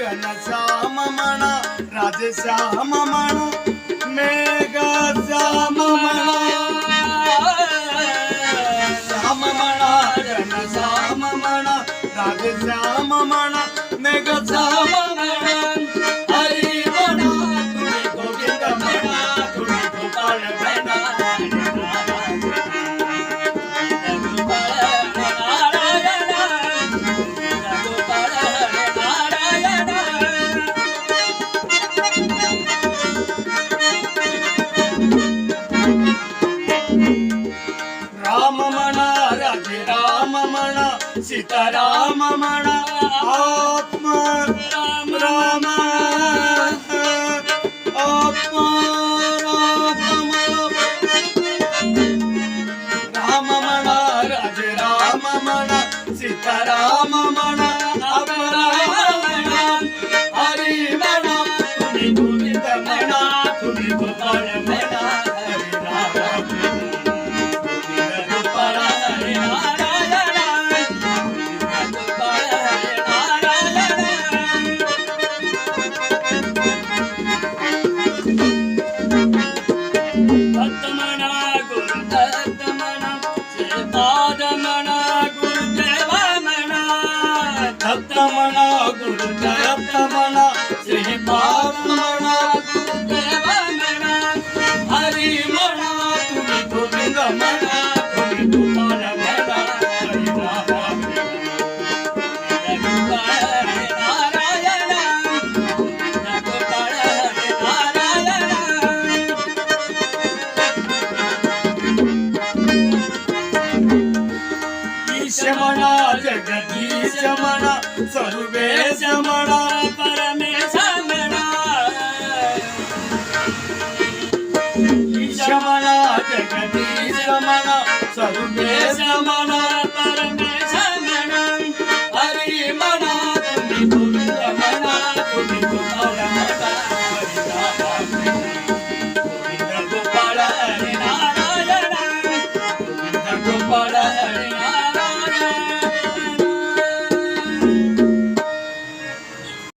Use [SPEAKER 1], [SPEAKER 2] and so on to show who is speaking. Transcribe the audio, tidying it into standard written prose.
[SPEAKER 1] घनश्याम मण राधेश्याम मण मेघ श्याम मण श्याम मण घनश्याम मण राधेश्याम मण मेघ श्याम मण हरि मण तुझे गोविंद मण तुझे गोपाल मण राम मण राधे राम मण सीताराम मण आत्मा राम राम आत्मा राम राम मण राधे राम मण सीताराम मण हरि मण तुम्ही गोविंद मण तुम्ही गोपाळ मण दत्तमण गुरुदत्तमण श्रीपादमण गुरुदेवमण हरि मण तुम्ही गोविंद मण तुम्ही गोपाल मण हरि नारायण गोपाळ हरि नारायण ईश मण जगदीश मण सर्वेश मण परमेश मण ईश मण जगदीश मण सर्वेश मण